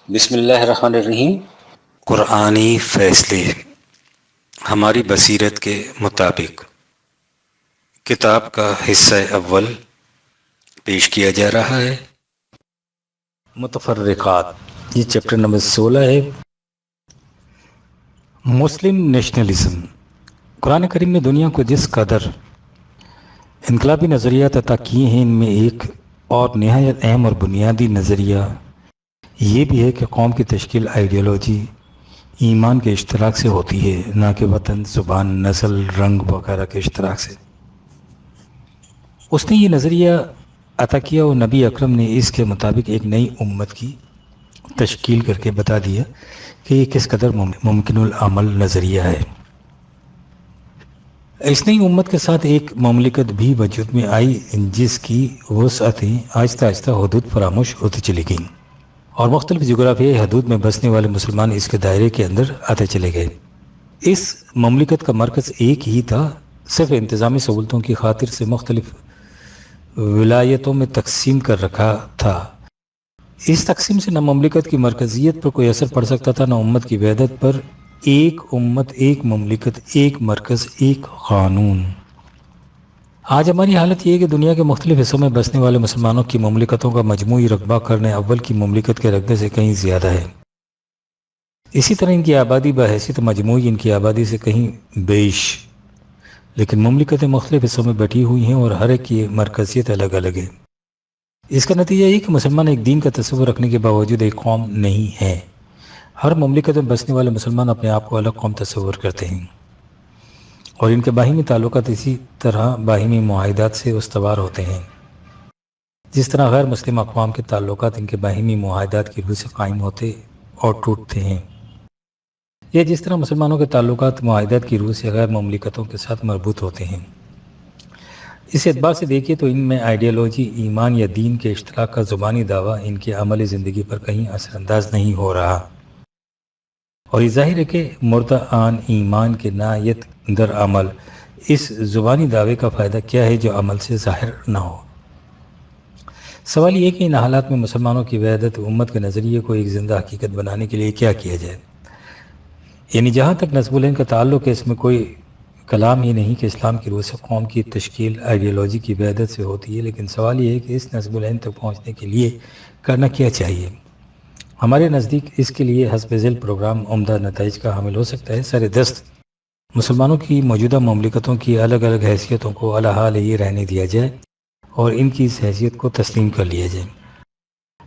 بسم اللہ الرحمن الرحیم۔ قرآنی فیصلے ہماری بصیرت کے مطابق کتاب کا حصہ اول پیش کیا جا رہا ہے۔ متفرقات، یہ چیپٹر نمبر 16 ہے۔ مسلم نیشنلزم۔ قرآن کریم نے دنیا کو جس قدر انقلابی نظریات عطا کیے ہیں، ان میں ایک اور نہایت اہم اور بنیادی نظریہ یہ بھی ہے کہ قوم کی تشکیل آئیڈیالوجی ایمان کے اشتراک سے ہوتی ہے، نہ کہ وطن، زبان، نسل، رنگ وغیرہ کے اشتراک سے۔ اس نے یہ نظریہ عطا کیا اور نبی اکرم نے اس کے مطابق ایک نئی امت کی تشکیل کر کے بتا دیا کہ یہ کس قدر ممکن العمل نظریہ ہے۔ اس نئی امت کے ساتھ ایک مملکت بھی وجود میں آئی جس کی وسعتیں آہستہ آہستہ حدود فراموش ہوتی چلی گئیں اور مختلف جغرافیائی حدود میں بسنے والے مسلمان اس کے دائرے کے اندر آتے چلے گئے۔ اس مملکت کا مرکز ایک ہی تھا، صرف انتظامی سہولتوں کی خاطر سے مختلف ولایتوں میں تقسیم کر رکھا تھا۔ اس تقسیم سے نہ مملکت کی مرکزیت پر کوئی اثر پڑ سکتا تھا، نہ امت کی وحدت پر۔ ایک امت، ایک مملکت، ایک مرکز، ایک قانون۔ آج ہماری حالت یہ ہے کہ دنیا کے مختلف حصوں میں بسنے والے مسلمانوں کی مملکتوں کا مجموعی رقبہ قرن اول کی مملکت کے رقبے سے کہیں زیادہ ہے۔ اسی طرح ان کی آبادی بحیثیت مجموعی ان کی آبادی سے کہیں بیش، لیکن مملکتیں مختلف حصوں میں بٹی ہوئی ہیں اور ہر ایک کی مرکزیت الگ الگ ہے۔ اس کا نتیجہ یہ کہ مسلمان ایک دین کا تصور رکھنے کے باوجود ایک قوم نہیں ہے۔ ہر مملکت میں بسنے والے مسلمان اپنے آپ کو الگ قوم تصور کرتے ہیں اور ان کے باہمی تعلقات اسی طرح باہمی معاہدات سے استوار ہوتے ہیں، جس طرح غیر مسلم اقوام کے تعلقات ان کے باہمی معاہدات کی روح سے قائم ہوتے اور ٹوٹتے ہیں، یا جس طرح مسلمانوں کے تعلقات معاہدات کی روح سے غیر مملکتوں کے ساتھ مربوط ہوتے ہیں۔ اس اعتبار سے دیکھیے تو ان میں آئیڈیالوجی، ایمان یا دین کے اشتراک کا زبانی دعویٰ ان کے عملی زندگی پر کہیں اثر انداز نہیں ہو رہا، اور یہ ظاہر ہے کہ مردہ آن ایمان کے نایت در عمل اس زبانی دعوے کا فائدہ کیا ہے جو عمل سے ظاہر نہ ہو۔ سوال یہ ہے کہ ان حالات میں مسلمانوں کی وحدت امت کے نظریے کو ایک زندہ حقیقت بنانے کے لیے کیا کیا جائے؟ یعنی جہاں تک نسب العین کا تعلق ہے، اس میں کوئی کلام ہی نہیں کہ اسلام کی روح سے قوم کی تشکیل آئیڈیالوجی کی وحدت سے ہوتی ہے، لیکن سوال یہ ہے کہ اس نسب العین تک پہنچنے کے لیے کرنا کیا چاہیے؟ ہمارے نزدیک اس کے لیے حسب ذیل پروگرام عمدہ نتائج کا حامل ہو سکتا ہے۔ سر دست مسلمانوں کی موجودہ مملکتوں کی الگ الگ حیثیتوں کو الحال یہ رہنے دیا جائے اور ان کی اس حیثیت کو تسلیم کر لیا جائے۔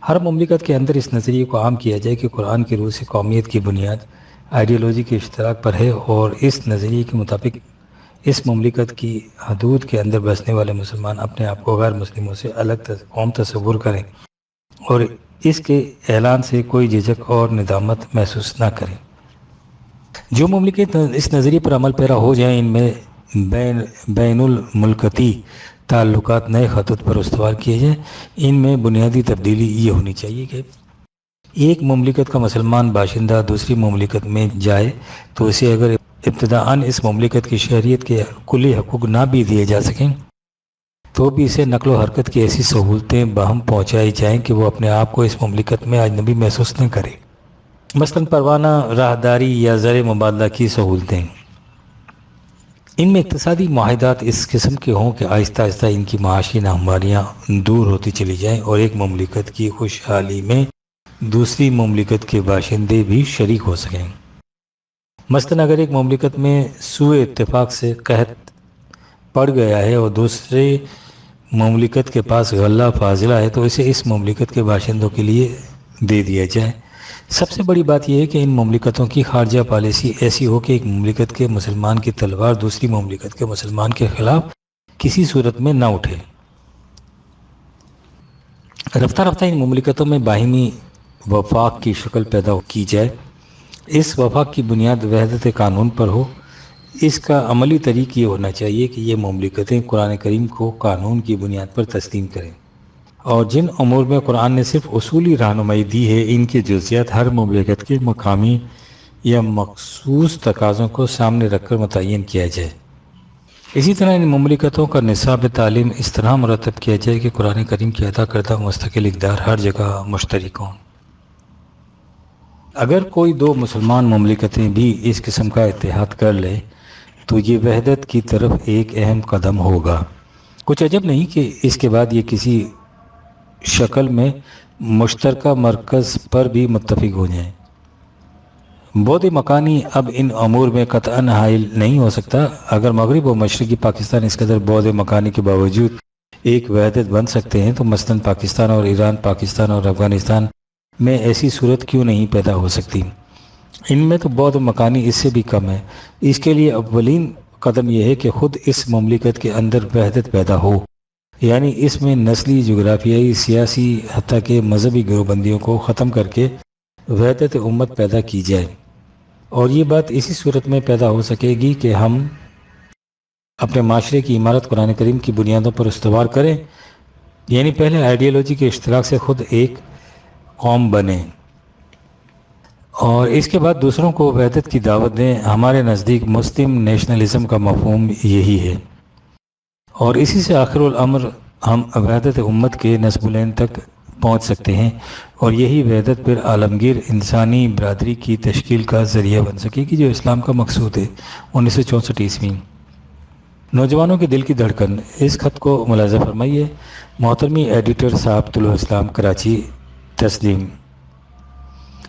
ہر مملکت کے اندر اس نظریے کو عام کیا جائے کہ قرآن کی روح سے قومیت کی بنیاد آئیڈیالوجی کے اشتراک پر ہے، اور اس نظریے کے مطابق اس مملکت کی حدود کے اندر بسنے والے مسلمان اپنے آپ کو غیر مسلموں سے الگ قوم تصور کریں اور اس کے اعلان سے کوئی جھجک اور ندامت محسوس نہ کریں۔ جو مملکت اس نظریے پر عمل پیرا ہو جائیں، ان میں بین الملکتی تعلقات نئے خطوط پر استوار کیے جائیں۔ ان میں بنیادی تبدیلی یہ ہونی چاہیے کہ ایک مملکت کا مسلمان باشندہ دوسری مملکت میں جائے تو اسے اگر ابتداءً اس مملکت کی شہریت کے کلی حقوق نہ بھی دیے جا سکیں تو بھی اسے نقل و حرکت کی ایسی سہولتیں باہم پہنچائی جائیں کہ وہ اپنے آپ کو اس مملکت میں اجنبی محسوس نہ کرے، مثلاً پروانہ راہداری یا زر مبادلہ کی سہولتیں۔ ان میں اقتصادی معاہدات اس قسم کے ہوں کہ آہستہ آہستہ ان کی معاشی ناہمواریاں دور ہوتی چلی جائیں اور ایک مملکت کی خوشحالی میں دوسری مملکت کے باشندے بھی شریک ہو سکیں۔ مثلاً اگر ایک مملکت میں سوء اتفاق سے قحط پڑ گیا ہے اور دوسرے مملکت کے پاس غلہ فاضلہ ہے تو اسے اس مملکت کے باشندوں کے لیے دے دیا جائے۔ سب سے بڑی بات یہ ہے کہ ان مملکتوں کی خارجہ پالیسی ایسی ہو کہ ایک مملکت کے مسلمان کی تلوار دوسری مملکت کے مسلمان کے خلاف کسی صورت میں نہ اٹھے۔ رفتہ رفتہ ان مملکتوں میں باہمی وفاق کی شکل پیدا کی جائے۔ اس وفاق کی بنیاد وحدت قانون پر ہو۔ اس کا عملی طریق یہ ہونا چاہیے کہ یہ مملکتیں قرآن کریم کو قانون کی بنیاد پر تسلیم کریں، اور جن امور میں قرآن نے صرف اصولی رہنمائی دی ہے، ان کے جزیات ہر مملکت کے مقامی یا مخصوص تقاضوں کو سامنے رکھ کر متعین کیا جائے۔ اسی طرح ان مملکتوں کا نصاب تعلیم اس طرح مرتب کیا جائے کہ قرآن کریم کی عطا کردہ مستقل اقدار ہر جگہ مشترک ہوں۔ اگر کوئی دو مسلمان مملکتیں بھی اس قسم کا اتحاد کر لے تو یہ وحدت کی طرف ایک اہم قدم ہوگا۔ کچھ عجب نہیں کہ اس کے بعد یہ کسی شکل میں مشترکہ مرکز پر بھی متفق ہو جائیں۔ بعد مکانی اب ان امور میں قطعاً حائل نہیں ہو سکتا۔ اگر مغرب و مشرقی پاکستان اس قدر بعد مکانی کے باوجود ایک وحدت بن سکتے ہیں تو مثلاً پاکستان اور ایران، پاکستان اور افغانستان میں ایسی صورت کیوں نہیں پیدا ہو سکتی؟ ان میں تو بعد مکانی اس سے بھی کم ہے۔ اس کے لیے اولین قدم یہ ہے کہ خود اس مملکت کے اندر وحدت پیدا ہو، یعنی اس میں نسلی، جغرافیائی، سیاسی، حتیٰ کہ مذہبی گروہ بندیوں کو ختم کر کے وحدت امت پیدا کی جائے۔ اور یہ بات اسی صورت میں پیدا ہو سکے گی کہ ہم اپنے معاشرے کی عمارت قرآن کریم کی بنیادوں پر استوار کریں، یعنی پہلے آئیڈیالوجی کے اشتراک سے خود ایک قوم بنیں اور اس کے بعد دوسروں کو وحدت کی دعوت دیں۔ ہمارے نزدیک مسلم نیشنلزم کا مفہوم یہی ہے، اور اسی سے آخر الامر ہم وحدت امت کے نصب العین تک پہنچ سکتے ہیں، اور یہی وحدت پھر عالمگیر انسانی برادری کی تشکیل کا ذریعہ بن سکے گی، جو اسلام کا مقصود ہے۔ 1964 نوجوانوں کے دل کی دھڑکن، اس خط کو ملاحظہ فرمائیے۔ محترمی ایڈیٹر صاحب، طلوع اسلام، کراچی۔ تسلیم۔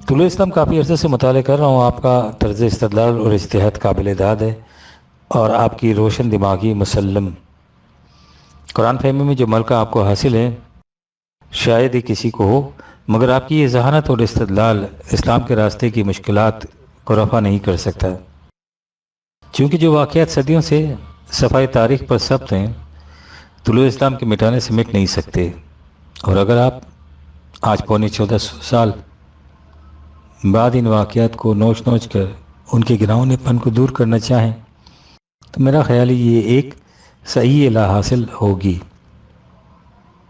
طلوع اسلام کافی عرصے سے مطالعہ کر رہا ہوں۔ آپ کا طرز استدلال اور اجتہاد قابل داد ہے، اور آپ کی روشن دماغی مسلم قرآن فہمی میں جو ملکہ آپ کو حاصل ہے شاید ہی کسی کو ہو، مگر آپ کی یہ ذہانت اور استدلال اسلام کے راستے کی مشکلات کو رفع نہیں کر سکتا، چونکہ جو واقعات صدیوں سے صفحۂ تاریخ پر ثبت ہیں طلوع اسلام کے مٹانے سے مٹ نہیں سکتے۔ اور اگر آپ آج پونے 1400 سال بعد ان واقعات کو نوچ نوچ کر ان کے گراؤنے پن کو دور کرنا چاہیں تو میرا خیال ہے یہ ایک صحیح اصلاح حاصل ہوگی۔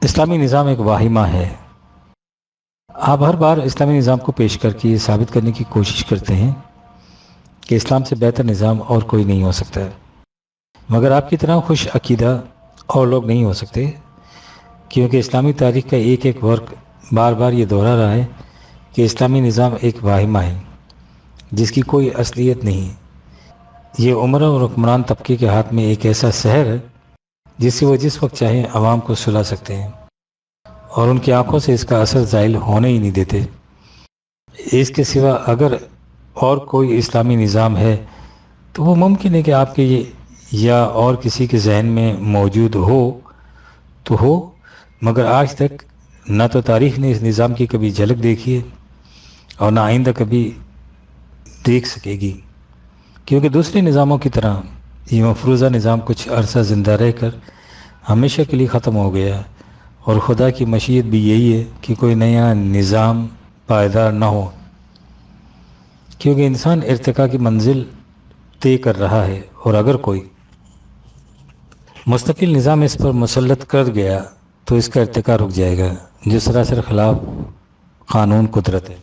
اسلامی نظام ایک واہمہ ہے۔ آپ ہر بار اسلامی نظام کو پیش کر کے یہ ثابت کرنے کی کوشش کرتے ہیں کہ اسلام سے بہتر نظام اور کوئی نہیں ہو سکتا ہے، مگر آپ کی طرح خوش عقیدہ اور لوگ نہیں ہو سکتے، کیونکہ اسلامی تاریخ کا ایک ایک ورق بار بار یہ دہرا رہا ہے کہ اسلامی نظام ایک واہمہ ہے جس کی کوئی اصلیت نہیں۔ یہ عمرہ اور حکمران طبقے کے ہاتھ میں ایک ایسا سحر ہے جس سے وہ جس وقت چاہیں عوام کو سلا سکتے ہیں، اور ان کی آنکھوں سے اس کا اثر زائل ہونے ہی نہیں دیتے۔ اس کے سوا اگر اور کوئی اسلامی نظام ہے تو وہ ممکن ہے کہ آپ کے یا اور کسی کے ذہن میں موجود ہو تو ہو، مگر آج تک نہ تو تاریخ نے اس نظام کی کبھی جھلک دیکھی ہے اور نہ آئندہ کبھی دیکھ سکے گی، کیونکہ دوسرے نظاموں کی طرح یہ مفروضہ نظام کچھ عرصہ زندہ رہ کر ہمیشہ کے لیے ختم ہو گیا، اور خدا کی مشیت بھی یہی ہے کہ کوئی نیا نظام پائیدار نہ ہو، کیونکہ انسان ارتقاء کی منزل طے کر رہا ہے، اور اگر کوئی مستقل نظام اس پر مسلط کر گیا تو اس کا ارتقاء رک جائے گا، جو سراسر خلاف قانون قدرت ہے۔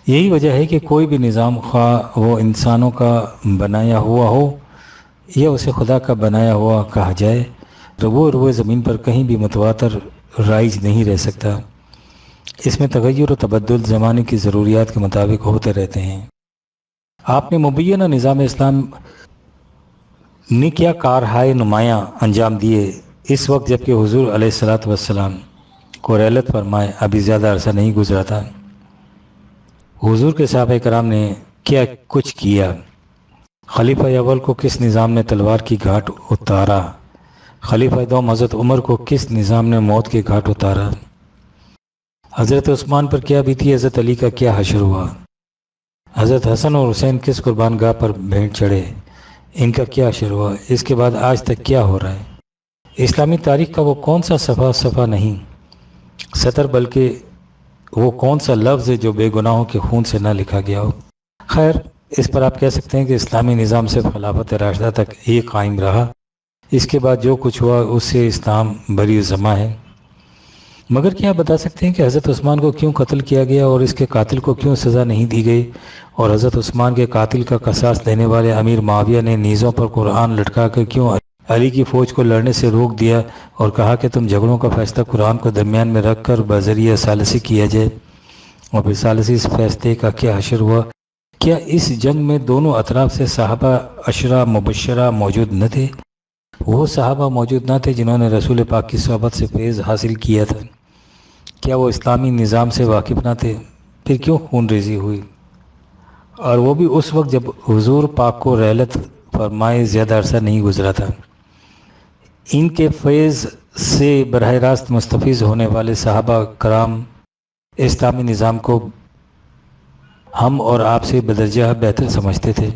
یہی وجہ ہے کہ کوئی بھی نظام، خواہ وہ انسانوں کا بنایا ہوا ہو یا اسے خدا کا بنایا ہوا کہا جائے، ربوع زمین پر کہیں بھی متواتر رائج نہیں رہ سکتا۔ اس میں تغیر و تبدل زمانے کی ضروریات کے مطابق ہوتے رہتے ہیں۔ آپ نے مبینہ نظام اسلام نے کیا کارہائے نمایاں انجام دیے اس وقت جبکہ حضور علیہ الصلوۃ والسلام کو رحلت فرمائے ابھی زیادہ عرصہ نہیں گزرا تھا۔ حضور کے صحابہ کرام نے کیا کچھ کیا، خلیفہ اول کو کس نظام نے تلوار کی گھاٹ اتارا، خلیفہ دوم حضرت عمر کو کس نظام نے موت کے گھاٹ اتارا، حضرت عثمان پر کیا بیتی، حضرت علی کا کیا حشر ہوا، حضرت حسن اور حسین کس قربان گاہ پر بھینٹ چڑھے، ان کا کیا حشر ہوا، اس کے بعد آج تک کیا ہو رہا ہے۔ اسلامی تاریخ کا وہ کون سا صفحہ نہیں سطر، بلکہ وہ کون سا لفظ ہے جو بے گناہوں کے خون سے نہ لکھا گیا ہو۔ خیر، اس پر آپ کہہ سکتے ہیں کہ اسلامی نظام صرف خلافت راشدہ تک ہی قائم رہا، اس کے بعد جو کچھ ہوا اس سے اسلام بری ذمہ ہے۔ مگر کیا آپ بتا سکتے ہیں کہ حضرت عثمان کو کیوں قتل کیا گیا اور اس کے قاتل کو کیوں سزا نہیں دی گئی، اور حضرت عثمان کے قاتل کا قصاص لینے والے امیر معاویہ نے نیزوں پر قرآن لٹکا کر کیوں علی کی فوج کو لڑنے سے روک دیا اور کہا کہ تم جھگڑوں کا فیصلہ قرآن کو درمیان میں رکھ کر بذریعہ ثالثی کیا جائے۔ اور پھر ثالثی اس فیصلے کا کیا حشر ہوا؟ کیا اس جنگ میں دونوں اطراف سے صحابہ عشرہ مبشرہ موجود نہ تھے؟ وہ صحابہ موجود نہ تھے جنہوں نے رسول پاک کی صحبت سے فیض حاصل کیا تھا؟ کیا وہ اسلامی نظام سے واقف نہ تھے؟ پھر کیوں خون ریزی ہوئی؟ اور وہ بھی اس وقت جب حضور پاک کو رحلت فرمائے زیادہ عرصہ نہیں گزرا تھا۔ ان کے فیض سے براہ راست مستفیض ہونے والے صحابہ کرام اسلامی نظام کو ہم اور آپ سے بدرجہ بہتر سمجھتے تھے۔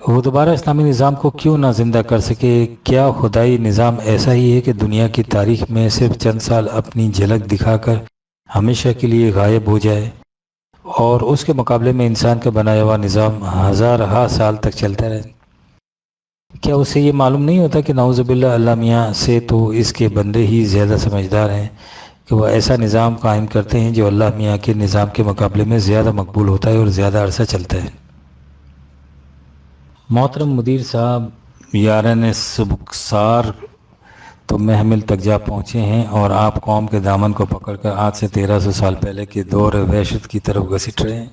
وہ دوبارہ اسلامی نظام کو کیوں نہ زندہ کر سکے؟ کیا خدائی نظام ایسا ہی ہے کہ دنیا کی تاریخ میں صرف چند سال اپنی جھلک دکھا کر ہمیشہ کے لیے غائب ہو جائے، اور اس کے مقابلے میں انسان کا بنایا ہوا نظام ہزارہا سال تک چلتا رہے؟ کیا اس سے یہ معلوم نہیں ہوتا کہ نعوذ باللہ اللہ میاں سے تو اس کے بندے ہی زیادہ سمجھدار ہیں کہ وہ ایسا نظام قائم کرتے ہیں جو اللہ میاں کے نظام کے مقابلے میں زیادہ مقبول ہوتا ہے اور زیادہ عرصہ چلتا ہے۔ محترم مدیر صاحب، یارن سبکسار تو محمل تک جا پہنچے ہیں اور آپ قوم کے دامن کو پکڑ کر آج سے 1300 سال پہلے کے دور وحشت کی طرف گھسٹ رہے ہیں۔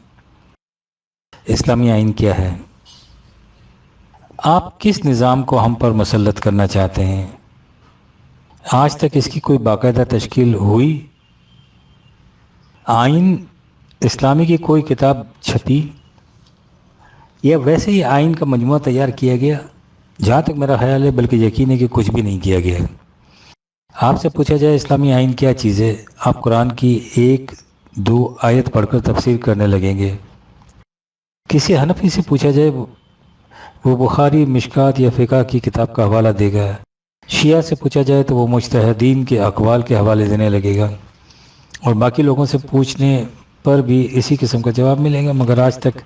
اسلامی آئین کیا ہے؟ آپ کس نظام کو ہم پر مسلط کرنا چاہتے ہیں؟ آج تک اس کی کوئی باقاعدہ تشکیل ہوئی؟ آئین اسلامی کی کوئی کتاب چھپی یا ویسے ہی آئین کا مجموعہ تیار کیا گیا؟ جہاں تک میرا خیال ہے بلکہ یقین ہے کہ کچھ بھی نہیں کیا گیا۔ آپ سے پوچھا جائے اسلامی آئین کیا چیز ہے، آپ قرآن کی 1-2 آیت پڑھ کر تفسیر کرنے لگیں گے۔ کسی حنفی سے پوچھا جائے وہ بخاری، مشکات یا فقہ کی کتاب کا حوالہ دے گا۔ شیعہ سے پوچھا جائے تو وہ مجتہدین کے اقوال کے حوالے دینے لگے گا، اور باقی لوگوں سے پوچھنے پر بھی اسی قسم کا جواب ملے گا۔ مگر آج تک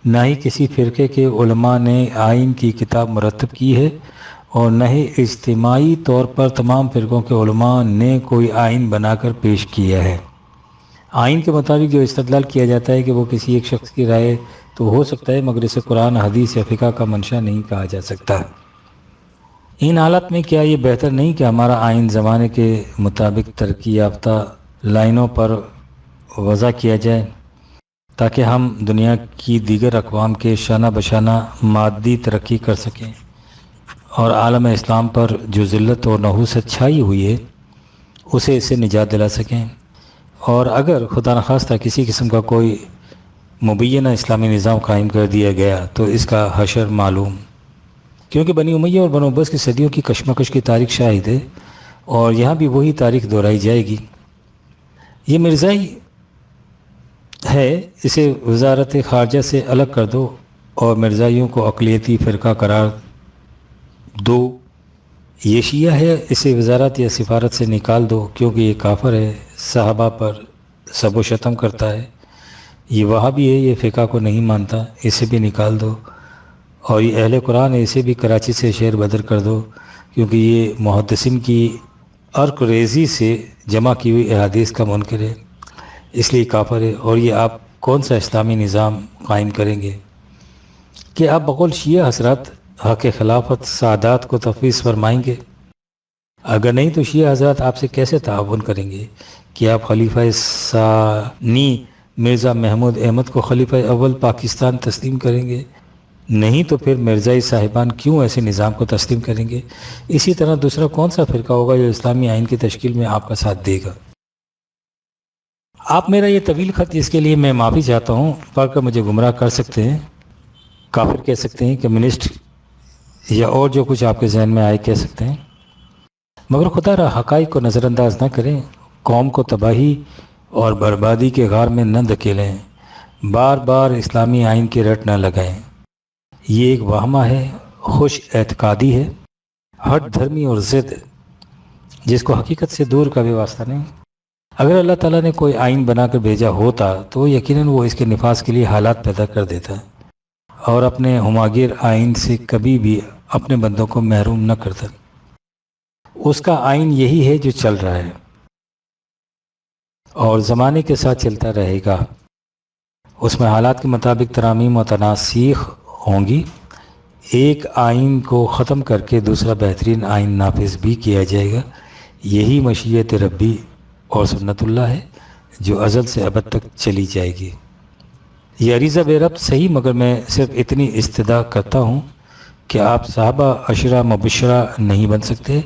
نہ ہی کسی فرقے کے علماء نے آئین کی کتاب مرتب کی ہے، اور نہ ہی اجتماعی طور پر تمام فرقوں کے علماء نے کوئی آئین بنا کر پیش کیا ہے۔ آئین کے مطابق جو استدلال کیا جاتا ہے کہ وہ کسی ایک شخص کی رائے تو ہو سکتا ہے، مگر اسے قرآن، حدیث یا فقہ کا منشا نہیں کہا جا سکتا۔ ان حالات میں کیا یہ بہتر نہیں کہ ہمارا آئین زمانے کے مطابق ترقی یافتہ لائنوں پر وضع کیا جائے، تاکہ ہم دنیا کی دیگر اقوام کے شانہ بشانہ مادی ترقی کر سکیں، اور عالم اسلام پر جو ذلت اور نحوست چھائی ہوئی ہے اسے اس سے نجات دلا سکیں۔ اور اگر خدا نخواستہ کسی قسم کا کوئی مبینہ اسلامی نظام قائم کر دیا گیا تو اس کا حشر معلوم، کیونکہ بنی امیہ اور بنو عباس کی صدیوں کی کشمکش کی تاریخ شاہد ہے، اور یہاں بھی وہی تاریخ دہرائی جائے گی۔ یہ مرزائی ہے، اسے وزارت خارجہ سے الگ کر دو اور مرزائیوں کو اقلیتی فرقہ قرار دو۔ یہ شیعہ ہے، اسے وزارت یا سفارت سے نکال دو کیونکہ یہ کافر ہے، صحابہ پر سب و شتم کرتا ہے۔ یہ وہابی ہے، یہ فقہ کو نہیں مانتا، اسے بھی نکال دو۔ اور یہ اہل قرآن ہے، اسے بھی کراچی سے شہر بدر کر دو کیونکہ یہ محدثین کی عرق ریزی سے جمع کی ہوئی احادیث کا منکر ہے، اس لیے کافر ہے۔ اور یہ آپ کون سا اسلامی نظام قائم کریں گے؟ کہ آپ بقول شیعہ حضرات حق خلافت سعادات کو تفویض فرمائیں گے؟ اگر نہیں تو شیعہ حضرات آپ سے کیسے تعاون کریں گے کہ آپ خلیفہ ثانی مرزا محمود احمد کو خلیفہ اول پاکستان تسلیم کریں گے؟ نہیں تو پھر مرزائی صاحبان کیوں ایسے نظام کو تسلیم کریں گے؟ اسی طرح دوسرا کون سا فرقہ ہوگا جو اسلامی آئین کی تشکیل میں آپ کا ساتھ دے گا؟ آپ میرا یہ طویل خط، جس کے لیے میں معافی چاہتا ہوں، پڑھ کر مجھے گمراہ کر سکتے ہیں، کافر کہہ سکتے ہیں، کمیونسٹ یا اور جو کچھ آپ کے ذہن میں آئے کہہ سکتے ہیں، مگر خدا را حقائق کو نظر انداز نہ کریں، قوم کو تباہی اور بربادی کے غار میں نہ دھکیلیں، بار بار اسلامی آئین کی رٹ نہ لگائیں۔ یہ ایک وہمہ ہے، خوش اعتقادی ہے، ہٹ دھرمی اور ضد، جس کو حقیقت سے دور کا بھی واسطہ نہیں۔ اگر اللہ تعالیٰ نے کوئی آئین بنا کر بھیجا ہوتا تو یقیناً وہ اس کے نفاذ کے لیے حالات پیدا کر دیتا اور اپنے ہماگیر آئین سے کبھی بھی اپنے بندوں کو محروم نہ کرتا۔ اس کا آئین یہی ہے جو چل رہا ہے اور زمانے کے ساتھ چلتا رہے گا۔ اس میں حالات کے مطابق ترامیم و تناسیخ ہوں گی۔ ایک آئین کو ختم کر کے دوسرا بہترین آئین نافذ بھی کیا جائے گا۔ یہی مشیت ربی اور سنت اللہ ہے، جو ازل سے ابد تک چلی جائے گی۔ یہ عریضہ بے ربط صحیح، مگر میں صرف اتنی استدعا کرتا ہوں کہ آپ صحابہ عشرہ مبشرہ نہیں بن سکتے،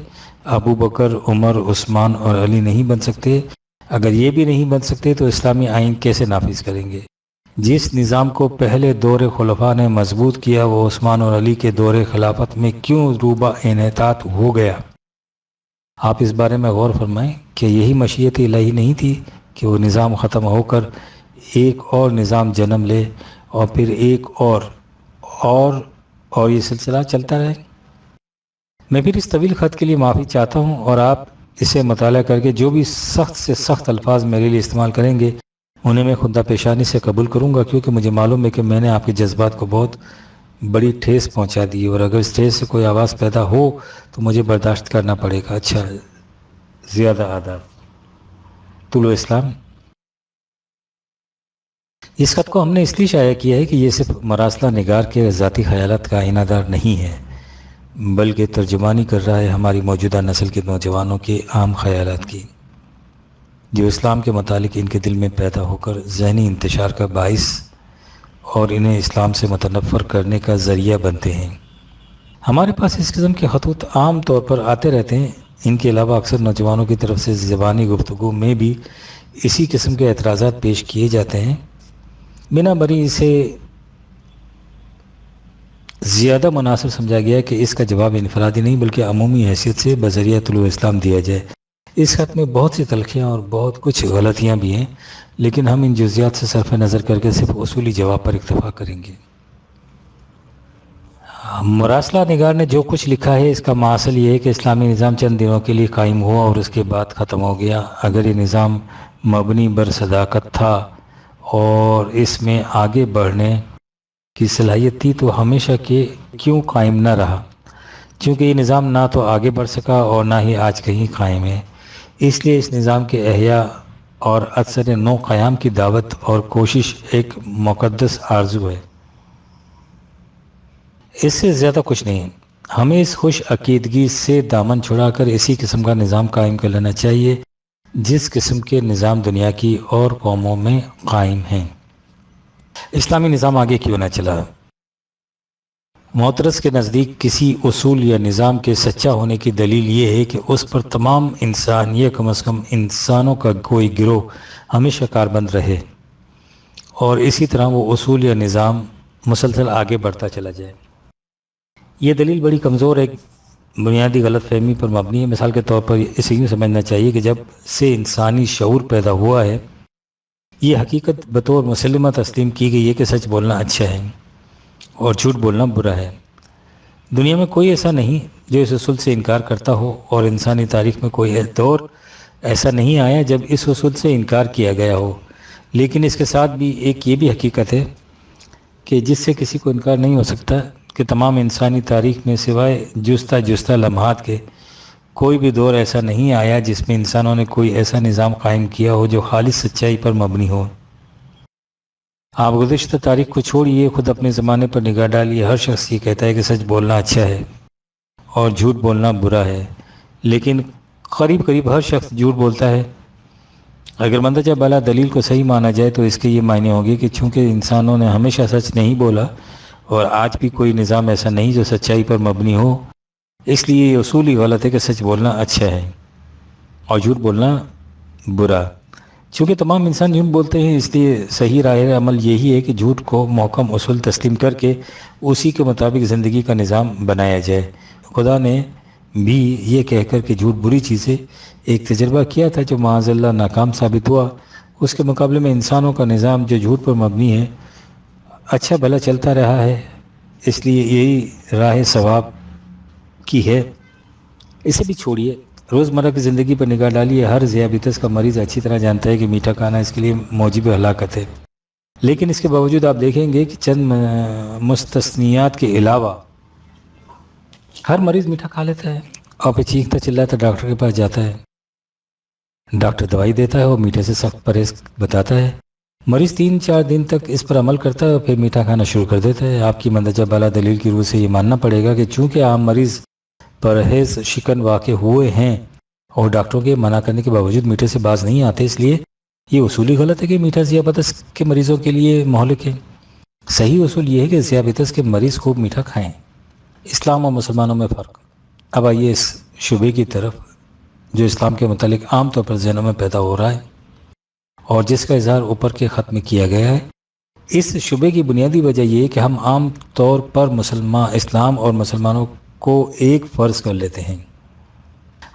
ابو بکر، عمر، عثمان اور علی نہیں بن سکتے۔ اگر یہ بھی نہیں بن سکتے تو اسلامی آئین کیسے نافذ کریں گے؟ جس نظام کو پہلے دور خلفاء نے مضبوط کیا وہ عثمان اور علی کے دور خلافت میں کیوں روبہ انحطاط ہو گیا؟ آپ اس بارے میں غور فرمائیں کہ یہی مشیت الہی نہیں تھی کہ وہ نظام ختم ہو کر ایک اور نظام جنم لے اور پھر ایک اور یہ سلسلہ چلتا رہے؟ میں پھر اس طویل خط کے لیے معافی چاہتا ہوں، اور آپ اسے مطالعہ کر کے جو بھی سخت سے سخت الفاظ میرے لیے استعمال کریں گے انہیں میں خندہ پیشانی سے قبول کروں گا، کیونکہ مجھے معلوم ہے کہ میں نے آپ کے جذبات کو بہت بڑی ٹھیس پہنچا دی، اور اگر اس ٹھیس سے کوئی آواز پیدا ہو تو مجھے برداشت کرنا پڑے گا۔ اچھا، زیادہ آداب۔ طلوع اسلام۔ اس خط کو ہم نے اس لیے شائع کیا ہے کہ یہ صرف مراسلہ نگار کے ذاتی خیالات کا آئینہ دار نہیں ہے، بلکہ ترجمانی کر رہا ہے ہماری موجودہ نسل کے نوجوانوں کے عام خیالات کی، جو اسلام کے متعلق ان کے دل میں پیدا ہو کر ذہنی انتشار کا باعث اور انہیں اسلام سے متنفر کرنے کا ذریعہ بنتے ہیں۔ ہمارے پاس اس قسم کے خطوط عام طور پر آتے رہتے ہیں۔ ان کے علاوہ اکثر نوجوانوں کی طرف سے زبانی گفتگو میں بھی اسی قسم کے اعتراضات پیش کیے جاتے ہیں۔ بنا بری اسے زیادہ مناسب سمجھا گیا کہ اس کا جواب انفرادی نہیں بلکہ عمومی حیثیت سے بذریعہ طلوع اسلام دیا جائے۔ اس خط میں بہت سی تلخیاں اور بہت کچھ غلطیاں بھی ہیں، لیکن ہم ان جزیات سے صرف نظر کر کے صرف اصولی جواب پر اکتفا کریں گے۔ مراسلہ نگار نے جو کچھ لکھا ہے اس کا ماصل یہ ہے کہ اسلامی نظام چند دنوں کے لیے قائم ہوا اور اس کے بعد ختم ہو گیا۔ اگر یہ نظام مبنی بر صداقت تھا اور اس میں آگے بڑھنے کی صلاحیت تھی تو ہمیشہ کے کیوں قائم نہ رہا؟ چونکہ یہ نظام نہ تو آگے بڑھ سکا اور نہ ہی آج کہیں قائم ہے، اس لیے اس نظام کے احیاء اور اثر نو قیام کی دعوت اور کوشش ایک مقدس آرزو ہے، اس سے زیادہ کچھ نہیں۔ ہمیں اس خوش عقیدگی سے دامن چھڑا کر اسی قسم کا نظام قائم کر لینا چاہیے جس قسم کے نظام دنیا کی اور قوموں میں قائم ہیں۔ اسلامی نظام آگے کیوں نہ چلا؟ معترض کے نزدیک کسی اصول یا نظام کے سچا ہونے کی دلیل یہ ہے کہ اس پر تمام انسان یا کم از کم انسانوں کا کوئی گروہ ہمیشہ کاربند رہے اور اسی طرح وہ اصول یا نظام مسلسل آگے بڑھتا چلا جائے۔ یہ دلیل بڑی کمزور ایک بنیادی غلط فہمی پر مبنی ہے۔ مثال کے طور پر اسے یوں سمجھنا چاہیے کہ جب سے انسانی شعور پیدا ہوا ہے یہ حقیقت بطور مسلمہ تسلیم کی گئی ہے کہ سچ بولنا اچھا ہے اور جھوٹ بولنا برا ہے۔ دنیا میں کوئی ایسا نہیں جو اس اصول سے انکار کرتا ہو، اور انسانی تاریخ میں کوئی دور ایسا نہیں آیا جب اس اصول سے انکار کیا گیا ہو۔ لیکن اس کے ساتھ بھی ایک یہ بھی حقیقت ہے کہ جس سے کسی کو انکار نہیں ہو سکتا کہ تمام انسانی تاریخ میں سوائے جستہ لمحات کے کوئی بھی دور ایسا نہیں آیا جس میں انسانوں نے کوئی ایسا نظام قائم کیا ہو جو خالص سچائی پر مبنی ہو۔ آپ گزشتہ تاریخ کو چھوڑیے، خود اپنے زمانے پر نگاہ ڈالیے۔ ہر شخص یہ کہتا ہے کہ سچ بولنا اچھا ہے اور جھوٹ بولنا برا ہے، لیکن قریب ہر شخص جھوٹ بولتا ہے۔ اگر مندرجہ بالا دلیل کو صحیح مانا جائے تو اس کے یہ معنی ہوگی کہ چونکہ انسانوں نے ہمیشہ سچ نہیں بولا اور آج بھی کوئی نظام ایسا نہیں جو سچائی پر مبنی ہو، اس لیے یہ اصول ہی غلط ہے کہ سچ بولنا اچھا ہے اور جھوٹ بولنا برا۔ چونکہ تمام انسان جھوٹ بولتے ہیں، اس لیے صحیح راہ عمل یہی ہے کہ جھوٹ کو محکم اصول تسلیم کر کے اسی کے مطابق زندگی کا نظام بنایا جائے۔ خدا نے بھی یہ کہہ کر کہ جھوٹ بری چیز ہے ایک تجربہ کیا تھا جو معاذ اللہ ناکام ثابت ہوا۔ اس کے مقابلے میں انسانوں کا نظام جو جھوٹ پر مبنی ہے اچھا بھلا چلتا رہا ہے، اس لیے یہی راہ ثواب کی ہے۔ اسے بھی چھوڑیے، روزمرہ کی زندگی پر نگاہ ڈالیے۔ ہر ذیابیطس کا مریض اچھی طرح جانتا ہے کہ میٹھا کھانا اس کے لیے موجب ہلاکت ہے، لیکن اس کے باوجود آپ دیکھیں گے کہ چند مستثنیات کے علاوہ ہر مریض میٹھا کھا لیتا ہے اور پھر چیختا چلاتا ڈاکٹر کے پاس جاتا ہے۔ ڈاکٹر دوائی دیتا ہے اور میٹھے سے سخت پرہیز بتاتا ہے۔ مریض 3-4 دن تک اس پر عمل کرتا ہے اور پھر میٹھا کھانا شروع کر دیتا ہے۔ آپ کی مندرجہ بالا دلیل کی روح سے یہ ماننا پڑے گا کہ چونکہ عام مریض پرہیز شکن واقع ہوئے ہیں اور ڈاکٹروں کے منع کرنے کے باوجود میٹھے سے باز نہیں آتے، اس لیے یہ اصول ہی غلط ہے کہ میٹھا ذیابطس کے مریضوں کے لیے مہلک ہے۔ صحیح اصول یہ ہے کہ ذیابطس کے مریض خوب میٹھا کھائیں۔ اسلام اور مسلمانوں میں فرق۔ اب آئیے اس شبے کی طرف جو اسلام کے متعلق عام طور پر ذہنوں میں پیدا ہو رہا ہے اور جس کا اظہار اوپر کے خط میں کیا گیا ہے۔ اس شبے کی بنیادی وجہ یہ ہے کہ ہم عام طور پر اسلام اور مسلمانوں کو ایک فرض کر لیتے ہیں۔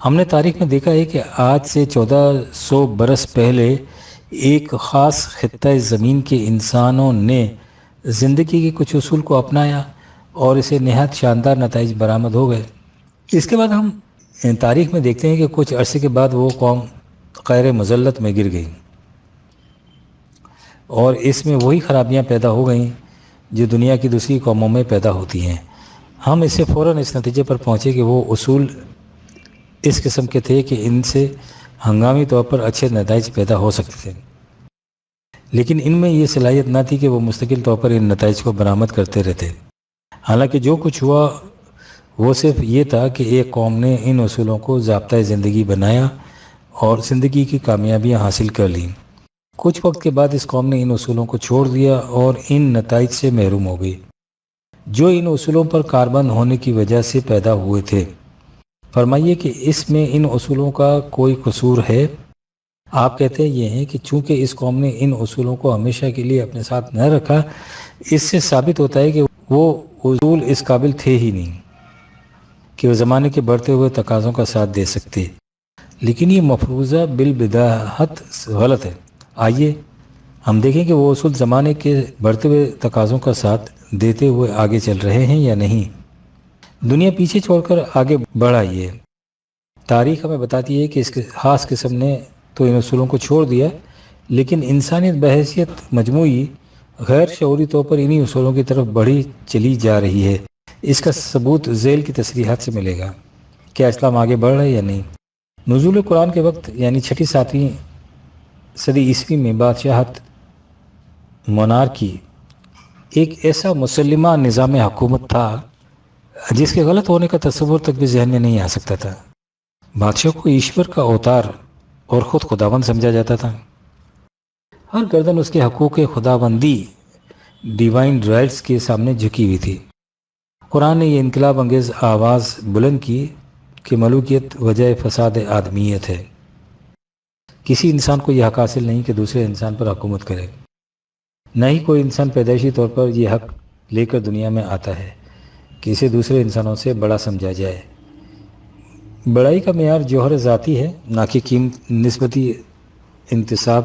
ہم نے تاریخ میں دیکھا ہے کہ آج سے 1400 برس پہلے ایک خاص خطہ زمین کے انسانوں نے زندگی کے کچھ اصول کو اپنایا اور اسے نہایت شاندار نتائج برآمد ہو گئے۔ اس کے بعد ہم تاریخ میں دیکھتے ہیں کہ کچھ عرصے کے بعد وہ قوم قعر مذلت میں گر گئی اور اس میں وہی خرابیاں پیدا ہو گئیں جو دنیا کی دوسری قوموں میں پیدا ہوتی ہیں۔ ہم اس سے فوراً اس نتیجے پر پہنچے کہ وہ اصول اس قسم کے تھے کہ ان سے ہنگامی طور پر اچھے نتائج پیدا ہو سکتے تھے، لیکن ان میں یہ صلاحیت نہ تھی کہ وہ مستقل طور پر ان نتائج کو برآمد کرتے رہتے۔ حالانکہ جو کچھ ہوا وہ صرف یہ تھا کہ ایک قوم نے ان اصولوں کو ضابطۂ زندگی بنایا اور زندگی کی کامیابیاں حاصل کر لیں۔ کچھ وقت کے بعد اس قوم نے ان اصولوں کو چھوڑ دیا اور ان نتائج سے محروم ہو گئی جو ان اصولوں پر کاربند ہونے کی وجہ سے پیدا ہوئے تھے۔ فرمائیے کہ اس میں ان اصولوں کا کوئی قصور ہے؟ آپ کہتے یہ ہیں کہ چونکہ اس قوم نے ان اصولوں کو ہمیشہ کے لیے اپنے ساتھ نہ رکھا، اس سے ثابت ہوتا ہے کہ وہ اصول اس قابل تھے ہی نہیں کہ وہ زمانے کے بڑھتے ہوئے تقاضوں کا ساتھ دے سکتے۔ لیکن یہ مفروضہ بالبداہت غلط ہے۔ آئیے ہم دیکھیں کہ وہ اصول زمانے کے بڑھتے ہوئے تقاضوں کا ساتھ دیتے ہوئے آگے چل رہے ہیں یا نہیں۔ دنیا پیچھے چھوڑ کر آگے بڑھ آئی ہے۔ تاریخ ہمیں بتاتی ہے کہ اس خاص قسم نے تو ان اصولوں کو چھوڑ دیا، لیکن انسانیت بحیثیت مجموعی غیر شعوری طور پر انہی اصولوں کی طرف بڑھی چلی جا رہی ہے۔ اس کا ثبوت ذیل کی تصریحات سے ملے گا۔ کیا اسلام آگے بڑھ رہا ہے یا نہیں؟ نزول قرآن کے وقت یعنی 6-7ویں صدی عیسوی میں بادشاہت مونارکی ایک ایسا مسلمہ نظام حکومت تھا جس کے غلط ہونے کا تصور تک بھی ذہن میں نہیں آ سکتا تھا۔ بادشاہ کو ایشور کا اوتار اور خود خداوند سمجھا جاتا تھا۔ ہر گردن اس کے حقوق خداوندی ڈیوائن رائٹس کے سامنے جھکی ہوئی تھی۔ قرآن نے یہ انقلاب انگیز آواز بلند کی کہ ملوکیت وجہ فساد آدمیت ہے۔ کسی انسان کو یہ حق حاصل نہیں کہ دوسرے انسان پر حکومت کرے، نہ ہی کوئی انسان پیدائشی طور پر یہ حق لے کر دنیا میں آتا ہے کہ اسے دوسرے انسانوں سے بڑا سمجھا جائے۔ بڑائی کا معیار جوہر ذاتی ہے، نہ کہ قیمت نسبتی انتصاب۔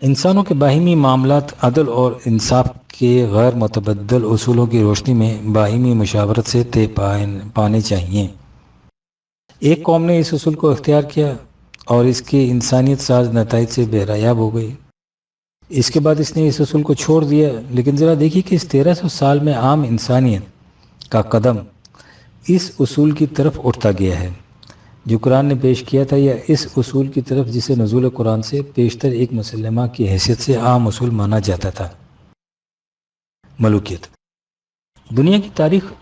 انسانوں کے باہمی معاملات عدل اور انصاف کے غیر متبدل اصولوں کی روشنی میں باہمی مشاورت سے طے پانے چاہیے۔ ایک قوم نے اس اصول کو اختیار کیا اور اس کے انسانیت ساز نتائج سے بہرایاب ہو گئی۔ اس کے بعد اس نے اس اصول کو چھوڑ دیا، لیکن ذرا دیکھیے کہ اس 1300 سال میں عام انسانیت کا قدم اس اصول کی طرف اٹھتا گیا ہے جو قرآن نے پیش کیا تھا، یا اس اصول کی طرف جسے نزول قرآن سے پیشتر ایک مسلمہ کی حیثیت سے عام اصول مانا جاتا تھا۔ ملوکیت۔ دنیا کی تاریخ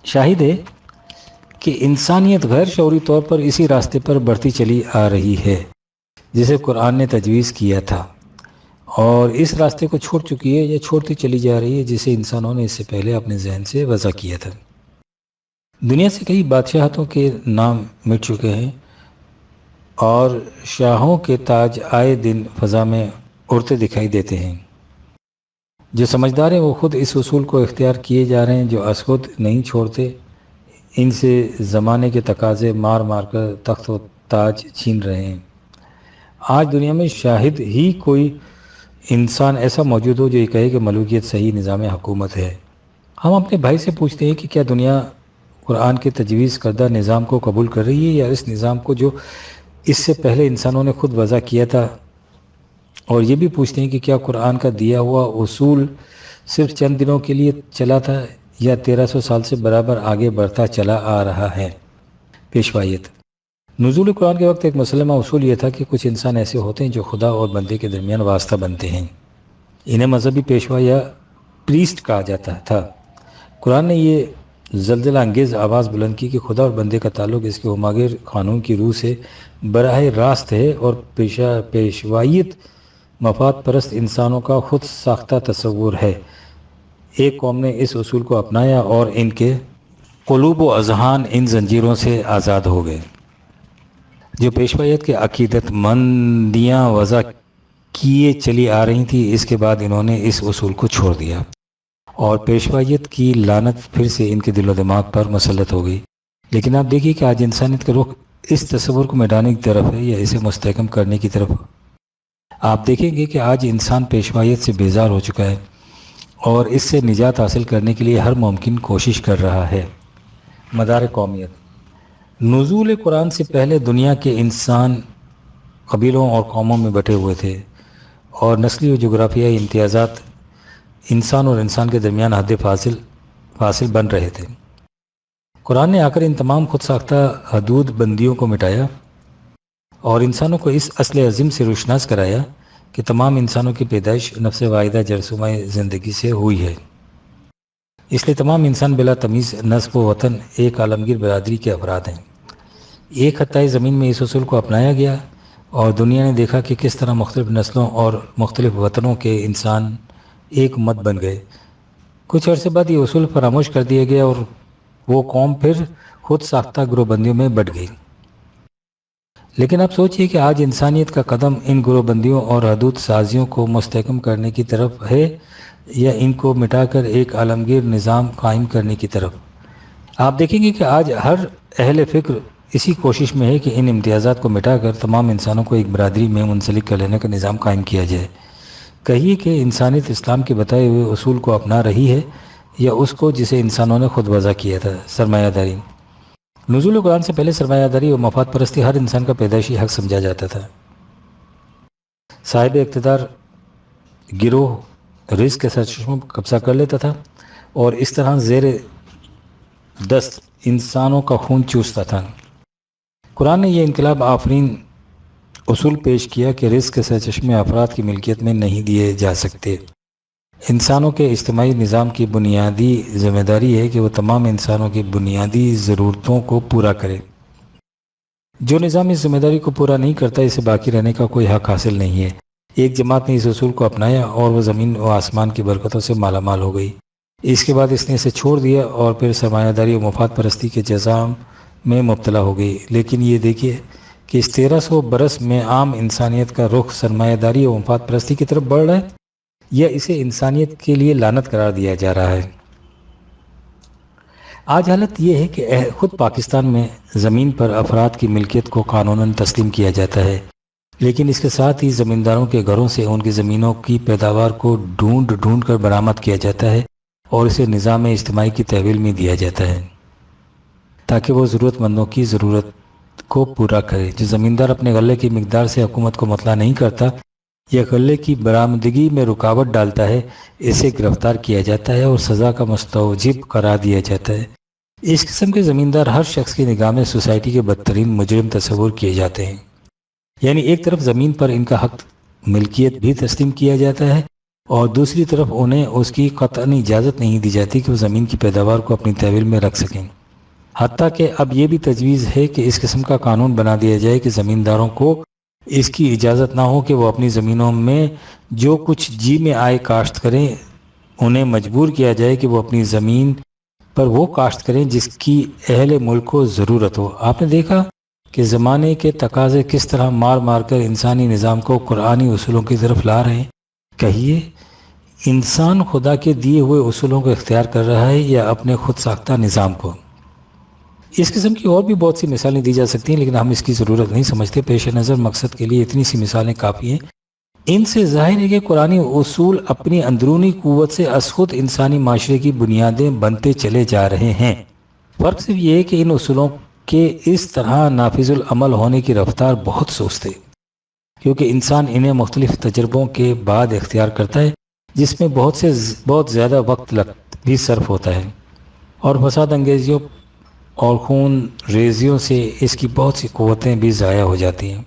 شاہد ہے کہ انسانیت غیر شعوری طور پر اسی راستے پر بڑھتی چلی آ رہی ہے جسے قرآن نے تجویز کیا تھا، اور اس راستے کو چھوڑ چکی ہے یا چھوڑتی چلی جا رہی ہے جسے انسانوں نے اس سے پہلے اپنے ذہن سے وضع کیا تھا۔ دنیا سے کئی بادشاہتوں کے نام مٹ چکے ہیں اور شاہوں کے تاج آئے دن فضا میں اڑتے دکھائی دیتے ہیں۔ جو سمجھدار ہیں وہ خود اس اصول کو اختیار کیے جا رہے ہیں، جو از خود نہیں چھوڑتے ان سے زمانے کے تقاضے مار مار کر تخت و تاج چھین رہے ہیں۔ آج دنیا میں شاہد ہی کوئی انسان ایسا موجود ہو جو یہ کہے کہ ملوکیت صحیح نظام حکومت ہے۔ ہم اپنے بھائی سے پوچھتے ہیں کہ کیا دنیا قرآن کے تجویز کردہ نظام کو قبول کر رہی ہے یا اس نظام کو جو اس سے پہلے انسانوں نے خود وضع کیا تھا، اور یہ بھی پوچھتے ہیں کہ کیا قرآن کا دیا ہوا اصول صرف چند دنوں کے لیے چلا تھا یا 1300 سال سے برابر آگے بڑھتا چلا آ رہا ہے۔ پیشوائیت۔ نزول قرآن کے وقت ایک مسلمہ اصول یہ تھا کہ کچھ انسان ایسے ہوتے ہیں جو خدا اور بندے کے درمیان واسطہ بنتے ہیں۔ انہیں مذہبی پیشوا یا پریسٹ کہا جاتا تھا۔ قرآن نے یہ زلزلہ انگیز آواز بلند کی کہ خدا اور بندے کا تعلق اس کے ہماگیر قانون کی روح سے براہ راست ہے اور پیشوائیت مفاد پرست انسانوں کا خود ساختہ تصور ہے۔ ایک قوم نے اس اصول کو اپنایا اور ان کے قلوب و اذہان ان زنجیروں سے آزاد ہو گئے جو پیشوائیت کے عقیدت مندیاں وضع کیے چلی آ رہی تھی۔ اس کے بعد انہوں نے اس اصول کو چھوڑ دیا اور پیشوائیت کی لعنت پھر سے ان کے دل و دماغ پر مسلط ہو گئی۔ لیکن آپ دیکھیے کہ آج انسانیت کا رخ اس تصور کو مٹانے کی طرف ہے یا اسے مستحکم کرنے کی طرف۔ آپ دیکھیں گے کہ آج انسان پیشوائیت سے بیزار ہو چکا ہے اور اس سے نجات حاصل کرنے کے لیے ہر ممکن کوشش کر رہا ہے۔ مدار قومیت۔ نزول قرآن سے پہلے دنیا کے انسان قبیلوں اور قوموں میں بٹے ہوئے تھے اور نسلی و جغرافیائی امتیازات انسان اور انسان کے درمیان حد فاصل بن رہے تھے۔ قرآن نے آ کر ان تمام خود ساختہ حدود بندیوں کو مٹایا اور انسانوں کو اس اصل عظیم سے روشناس کرایا کہ تمام انسانوں کی پیدائش نفس واحدہ جرثومہ زندگی سے ہوئی ہے۔ اس لیے تمام انسان بلا تمیز نسب و وطن ایک عالمگیر برادری کے افراد ہیں۔ ایک خطۂ زمین میں اس اصول کو اپنایا گیا اور دنیا نے دیکھا کہ کس طرح مختلف نسلوں اور مختلف وطنوں کے انسان ایک امت بن گئے۔ کچھ عرصے بعد یہ اصول فراموش کر دیا گیا اور وہ قوم پھر خود ساختہ گروہ بندیوں میں بٹ گئی۔ لیکن اب سوچئے کہ آج انسانیت کا قدم ان گروہ بندیوں اور حدود سازیوں کو مستحکم کرنے کی طرف ہے یا ان کو مٹا کر ایک عالمگیر نظام قائم کرنے کی طرف۔ آپ دیکھیں گے کہ آج ہر اہل فکر اسی کوشش میں ہے کہ ان امتیازات کو مٹا کر تمام انسانوں کو ایک برادری میں منسلک کر لینے کا نظام قائم کیا جائے۔ کہیے کہ انسانیت اسلام کے بتائے ہوئے اصول کو اپنا رہی ہے یا اس کو جسے انسانوں نے خود وضع کیا تھا، سرمایہ داری۔ نزول قرآن سے پہلے سرمایہ داری اور مفاد پرستی ہر انسان کا پیدائشی حق سمجھا جاتا تھا۔ صاحب اقتدار گروہ رزق کے سرچشموں پر قبضہ کر لیتا تھا اور اس طرح زیر دست انسانوں کا خون چوستا تھا۔ قرآن نے یہ انقلاب آفرین اصول پیش کیا کہ رزق کے سرچشمے افراد کی ملکیت میں نہیں دیے جا سکتے۔ انسانوں کے اجتماعی نظام کی بنیادی ذمہ داری ہے کہ وہ تمام انسانوں کی بنیادی ضرورتوں کو پورا کرے۔ جو نظام اس ذمہ داری کو پورا نہیں کرتا اسے باقی رہنے کا کوئی حق حاصل نہیں ہے۔ ایک جماعت نے اس اصول کو اپنایا اور وہ زمین و آسمان کی برکتوں سے مالا مال ہو گئی۔ اس کے بعد اس نے اسے چھوڑ دیا اور پھر سرمایہ داری و مفاد پرستی کے جزام میں مبتلا ہو گئی۔ لیکن یہ دیکھیے کہ اس 1300 برس میں عام انسانیت کا رخ سرمایہ داری و مفاد پرستی کی طرف بڑھ رہا ہے یا اسے انسانیت کے لیے لعنت قرار دیا جا رہا ہے۔ آج حالت یہ ہے کہ خود پاکستان میں زمین پر افراد کی ملکیت کو قانوناً تسلیم کیا جاتا ہے، لیکن اس کے ساتھ ہی زمینداروں کے گھروں سے ان کی زمینوں کی پیداوار کو ڈھونڈ کر برآمد کیا جاتا ہے اور اسے نظام اجتماعی کی تحویل میں دیا جاتا ہے تاکہ وہ ضرورت مندوں کی ضرورت کو پورا کرے۔ جو زمیندار اپنے غلے کی مقدار سے حکومت کو مطلع نہیں کرتا یا غلے کی برآمدگی میں رکاوٹ ڈالتا ہے اسے گرفتار کیا جاتا ہے اور سزا کا مستوجب قرار دیا جاتا ہے۔ اس قسم کے زمیندار ہر شخص کی نگاہ میں سوسائٹی کے بدترین مجرم تصور کیے جاتے ہیں۔ یعنی ایک طرف زمین پر ان کا حق ملکیت بھی تسلیم کیا جاتا ہے اور دوسری طرف انہیں اس کی قطعاً اجازت نہیں دی جاتی کہ وہ زمین کی پیداوار کو اپنی تحویل میں رکھ سکیں۔ حتیٰ کہ اب یہ بھی تجویز ہے کہ اس قسم کا قانون بنا دیا جائے کہ زمینداروں کو اس کی اجازت نہ ہو کہ وہ اپنی زمینوں میں جو کچھ جی میں آئے کاشت کریں، انہیں مجبور کیا جائے کہ وہ اپنی زمین پر وہ کاشت کریں جس کی اہل ملک کو ضرورت ہو۔ آپ نے دیکھا کہ زمانے کے تقاضے کس طرح مار مار کر انسانی نظام کو قرآنی اصولوں کی طرف لا رہے ہیں۔ کہیے انسان خدا کے دیے ہوئے اصولوں کو اختیار کر رہا ہے یا اپنے خود ساختہ نظام کو؟ اس قسم کی اور بھی بہت سی مثالیں دی جا سکتی ہیں لیکن ہم اس کی ضرورت نہیں سمجھتے۔ پیش نظر مقصد کے لیے اتنی سی مثالیں کافی ہیں۔ ان سے ظاہر ہے کہ قرآنی اصول اپنی اندرونی قوت سے از خود انسانی معاشرے کی بنیادیں بنتے چلے جا رہے ہیں۔ فرق صرف یہ ہے کہ ان اصولوں کے اس طرح نافذ العمل ہونے کی رفتار بہت سست ہے کیونکہ انسان انہیں مختلف تجربوں کے بعد اختیار کرتا ہے جس میں بہت زیادہ وقت بھی صرف ہوتا ہے اور فساد انگیزیوں اور خون ریزیوں سے اس کی بہت سی قوتیں بھی ضائع ہو جاتی ہیں۔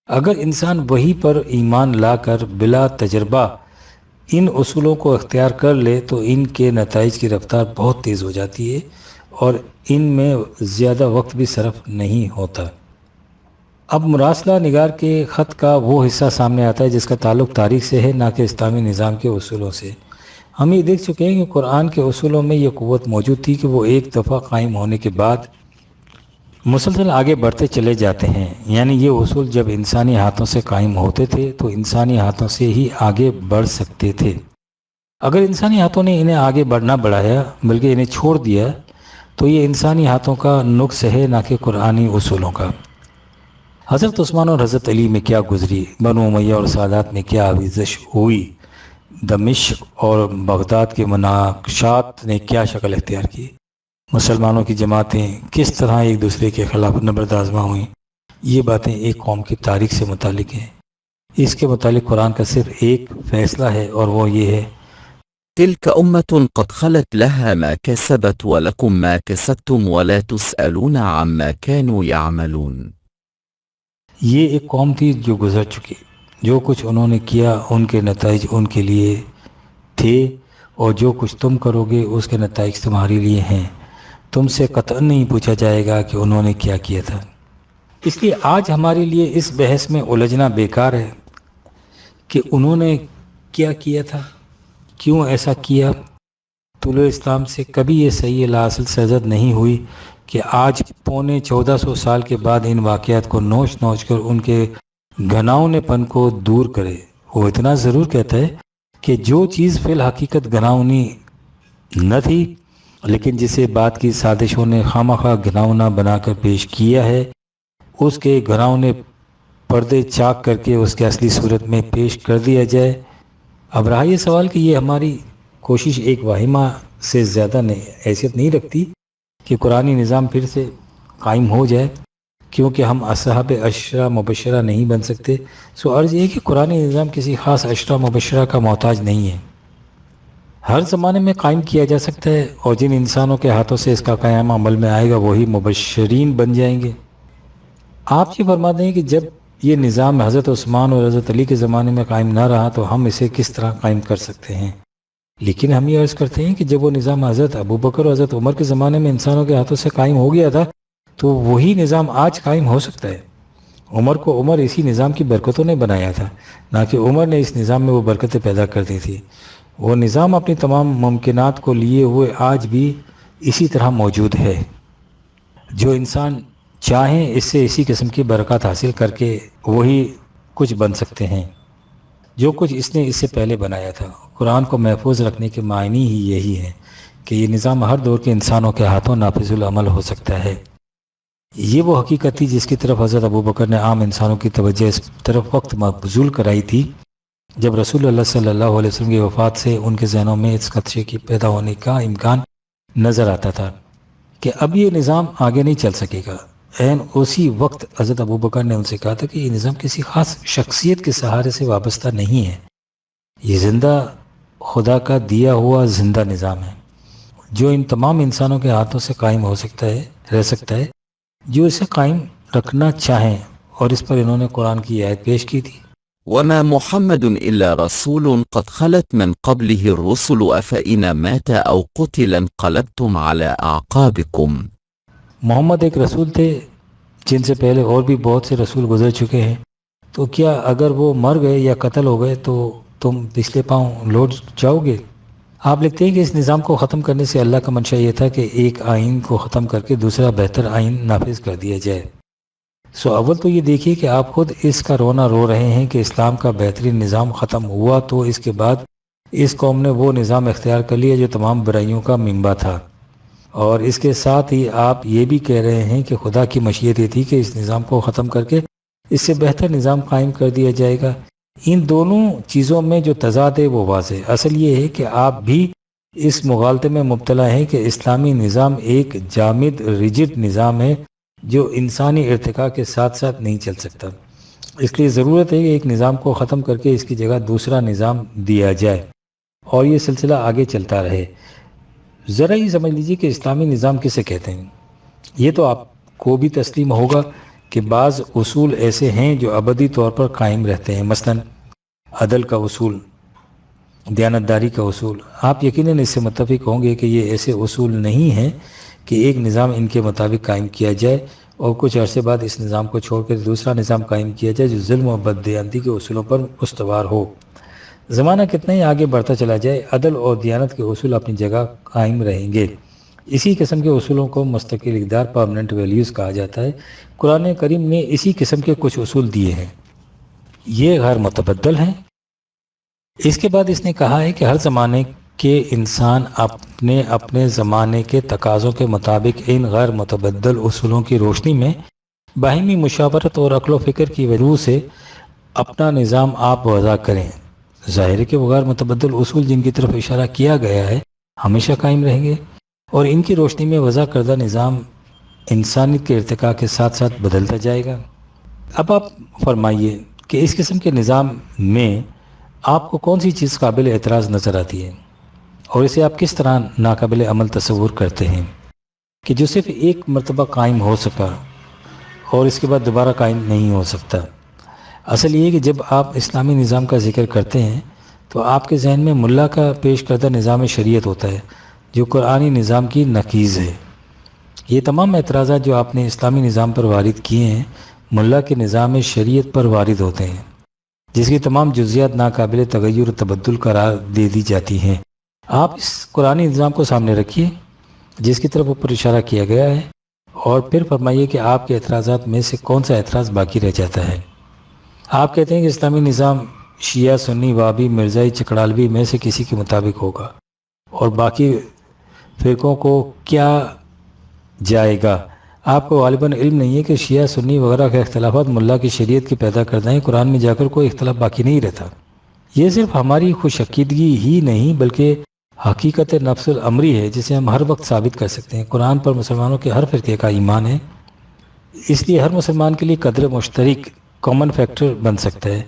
اگر انسان وحی پر ایمان لا کر بلا تجربہ ان اصولوں کو اختیار کر لے تو ان کے نتائج کی رفتار بہت تیز ہو جاتی ہے اور ان میں زیادہ وقت بھی صرف نہیں ہوتا۔ اب مراسلہ نگار کے خط کا وہ حصہ سامنے آتا ہے جس کا تعلق تاریخ سے ہے، نہ کہ اسلامی نظام کے اصولوں سے۔ ہم یہ دیکھ چکے ہیں کہ قرآن کے اصولوں میں یہ قوت موجود تھی کہ وہ ایک دفعہ قائم ہونے کے بعد مسلسل آگے بڑھتے چلے جاتے ہیں، یعنی یہ اصول جب انسانی ہاتھوں سے قائم ہوتے تھے تو انسانی ہاتھوں سے ہی آگے بڑھ سکتے تھے۔ اگر انسانی ہاتھوں نے انہیں آگے نہ بڑھایا بلکہ انہیں چھوڑ دیا تو یہ انسانی ہاتھوں کا نقص ہے، نہ کہ قرآنی اصولوں کا۔ حضرت عثمان اور حضرت علی میں کیا گزری، بنو امیہ اور سادات میں کیا آویزش ہوئی، دمشق اور بغداد کے مناقشات نے کیا شکل اختیار کی، مسلمانوں کی جماعتیں کس طرح ایک دوسرے کے خلاف نبرد آزما ہوئیں، یہ باتیں ایک قوم کی تاریخ سے متعلق ہیں۔ اس کے متعلق قرآن کا صرف ایک فیصلہ ہے اور وہ یہ ہے، تلك أمة قد خلت لها ما كسبت ولكم ما كسبتم ولا تسألون عما كانوا يعملون۔ یہ ایک قوم تھی جو گزر چکی، جو کچھ انہوں نے کیا ان کے نتائج ان کے لیے تھے، اور جو کچھ تم کرو گے اس کے نتائج تمہارے لیے ہیں، تم سے قطعاً نہیں پوچھا جائے گا کہ انہوں نے کیا کیا تھا۔ اس لیے آج ہمارے لیے اس بحث میں الجھنا بیکار ہے کہ انہوں نے کیا کیا تھا، کیوں ایسا کیا۔ طلوع اسلام سے کبھی یہ صحیح الاصل سرزد نہیں ہوئی کہ آج پونے 1400 سال کے بعد ان واقعات کو نوچ نوچ کر ان کے گھناؤنے پن کو دور کرے۔ وہ اتنا ضرور کہتا ہے کہ جو چیز فی الحقیقت گھناؤنی نہ تھی لیکن جسے بات کی سازشوں نے خامخواہ گھناؤنا بنا کر پیش کیا ہے، اس کے گھناؤنے پردے چاک کر کے اس کے اصلی صورت میں پیش کر دیا جائے۔ اب رہا یہ سوال کہ یہ ہماری کوشش ایک واہمہ سے زیادہ حیثیت نہیں رکھتی کہ قرآنی نظام پھر سے قائم ہو جائے، کیونکہ ہم اصحاب عشرہ مبشرہ نہیں بن سکتے۔ سو عرض یہ کہ قرآنی نظام کسی خاص عشرہ مبشرہ کا محتاج نہیں ہے، ہر زمانے میں قائم کیا جا سکتا ہے، اور جن انسانوں کے ہاتھوں سے اس کا قیام عمل میں آئے گا وہی مبشرین بن جائیں گے۔ آپ یہ فرماتے ہیں کہ جب یہ نظام حضرت عثمان اور حضرت علی کے زمانے میں قائم نہ رہا تو ہم اسے کس طرح قائم کر سکتے ہیں؟ لیکن ہم یہ عرض کرتے ہیں کہ جب وہ نظام حضرت ابوبکر اور حضرت عمر کے زمانے میں انسانوں کے ہاتھوں سے قائم ہو گیا تھا تو وہی نظام آج قائم ہو سکتا ہے۔ عمر کو عمر اسی نظام کی برکتوں نے بنایا تھا، نہ کہ عمر نے اس نظام میں وہ برکتیں پیدا کر دی تھی۔ وہ نظام اپنی تمام ممکنات کو لیے ہوئے آج بھی اسی طرح موجود ہے۔ جو انسان چاہیں اس سے اسی قسم کی برکات حاصل کر کے وہی کچھ بن سکتے ہیں جو کچھ اس نے اس سے پہلے بنایا تھا۔ قرآن کو محفوظ رکھنے کے معنی ہی یہی ہے کہ یہ نظام ہر دور کے انسانوں کے ہاتھوں نافذ العمل ہو سکتا ہے۔ یہ وہ حقیقت تھی جس کی طرف حضرت ابوبکر نے عام انسانوں کی توجہ اس طرف وقت مبذول کرائی تھی جب رسول اللہ صلی اللہ علیہ وسلم کی وفات سے ان کے ذہنوں میں اس خدشے کی پیدا ہونے کا امکان نظر آتا تھا کہ اب یہ نظام آگے نہیں چل سکے گا۔ اسی وقت حضرت ابوبکر نے ان سے کہا تھا کہ یہ نظام کسی خاص شخصیت کے سہارے سے وابستہ نہیں ہے، یہ زندہ خدا کا دیا ہوا زندہ نظام ہے جو ان تمام انسانوں کے ہاتھوں سے قائم ہو سکتا ہے، رہ سکتا ہے جو اسے قائم رکھنا چاہیں، اور اس پر انہوں نے قرآن کی آیت پیش کی تھی، وما محمد إلا رسول قد خلت من قبله الرسل أفإن مات أو قتل انقلبتم على أعقابكم۔ محمد ایک رسول تھے جن سے پہلے اور بھی بہت سے رسول گزر چکے ہیں، تو کیا اگر وہ مر گئے یا قتل ہو گئے تو تم پچھلے پاؤں لوٹ جاؤ گے؟ آپ لکھتے ہیں کہ اس نظام کو ختم کرنے سے اللہ کا منشا یہ تھا کہ ایک آئین کو ختم کر کے دوسرا بہتر آئین نافذ کر دیا جائے۔ سو اول تو یہ دیکھیے کہ آپ خود اس کا رونا رو رہے ہیں کہ اسلام کا بہترین نظام ختم ہوا تو اس کے بعد اس قوم نے وہ نظام اختیار کر لیا جو تمام برائیوں کا منبع تھا، اور اس کے ساتھ ہی آپ یہ بھی کہہ رہے ہیں کہ خدا کی مشیت یہ تھی کہ اس نظام کو ختم کر کے اس سے بہتر نظام قائم کر دیا جائے گا۔ ان دونوں چیزوں میں جو تضاد ہے وہ واضح۔ اصل یہ ہے کہ آپ بھی اس مغالطے میں مبتلا ہیں کہ اسلامی نظام ایک جامد ریجڈ نظام ہے جو انسانی ارتقاء کے ساتھ ساتھ نہیں چل سکتا۔ اس لیے ضرورت ہے کہ ایک نظام کو ختم کر کے اس کی جگہ دوسرا نظام دیا جائے اور یہ سلسلہ آگے چلتا رہے۔ ذرا ہی سمجھ لیجیے کہ اسلامی نظام کسے کہتے ہیں۔ یہ تو آپ کو بھی تسلیم ہوگا کہ بعض اصول ایسے ہیں جو ابدی طور پر قائم رہتے ہیں، مثلا عدل کا اصول، دیانتداری کا اصول۔ آپ یقیناً اس سے متفق ہوں گے کہ یہ ایسے اصول نہیں ہیں کہ ایک نظام ان کے مطابق قائم کیا جائے اور کچھ عرصے بعد اس نظام کو چھوڑ کر دوسرا نظام قائم کیا جائے جو ظلم و بددیانتی کے اصولوں پر استوار ہو۔ زمانہ کتنا ہی آگے بڑھتا چلا جائے، عدل اور دیانت کے اصول اپنی جگہ قائم رہیں گے۔ اسی قسم کے اصولوں کو مستقل اقدار پرماننٹ ویلیوز کہا جاتا ہے۔ قرآن کریم نے اسی قسم کے کچھ اصول دیے ہیں، یہ غیر متبدل ہیں۔ اس کے بعد اس نے کہا ہے کہ ہر زمانے کے انسان اپنے اپنے زمانے کے تقاضوں کے مطابق ان غیر متبدل اصولوں کی روشنی میں باہمی مشاورت اور عقل و فکر کی وجہ سے اپنا نظام آپ وضع کریں۔ ظاہر ہے کہ وہ غیر متبدل اصول جن کی طرف اشارہ کیا گیا ہے ہمیشہ قائم رہیں گے، اور ان کی روشنی میں وضع کردہ نظام انسانیت کے ارتقاء کے ساتھ ساتھ بدلتا جائے گا۔ اب آپ فرمائیے کہ اس قسم کے نظام میں آپ کو کون سی چیز قابل اعتراض نظر آتی ہے، اور اسے آپ کس طرح ناقابل عمل تصور کرتے ہیں کہ جو صرف ایک مرتبہ قائم ہو سکا اور اس کے بعد دوبارہ قائم نہیں ہو سکتا؟ اصل یہ ہے کہ جب آپ اسلامی نظام کا ذکر کرتے ہیں تو آپ کے ذہن میں ملا کا پیش کردہ نظام شریعت ہوتا ہے جو قرآنی نظام کی نقیض ہے۔ یہ تمام اعتراضات جو آپ نے اسلامی نظام پر وارد کیے ہیں ملا کے نظام شریعت پر وارد ہوتے ہیں، جس کی تمام جزیات ناقابل تغیر و تبدل قرار دے دی جاتی ہیں۔ آپ اس قرآنی نظام کو سامنے رکھیے جس کی طرف اوپر اشارہ کیا گیا ہے، اور پھر فرمائیے کہ آپ کے اعتراضات میں سے کون سا اعتراض باقی رہ جاتا ہے۔ آپ کہتے ہیں کہ اسلامی نظام شیعہ، سنی، وابی، مرزائی، چکڑالوی میں سے کسی کے مطابق ہوگا، اور باقی فرقوں کو کیا جائے گا؟ آپ کو غالباً علم نہیں ہے کہ شیعہ، سنی وغیرہ کے اختلافات ملا کی شریعت کی پیدا کردہ ہیں۔ قرآن میں جا کر کوئی اختلاف باقی نہیں رہتا۔ یہ صرف ہماری خوش عقیدگی ہی نہیں بلکہ حقیقت نفس الامری ہے جسے ہم ہر وقت ثابت کر سکتے ہیں۔ قرآن پر مسلمانوں کے ہر فرقے کا ایمان ہے، اس لیے ہر مسلمان کے لیے قدر مشترک کامن فیکٹر بن سکتا ہے۔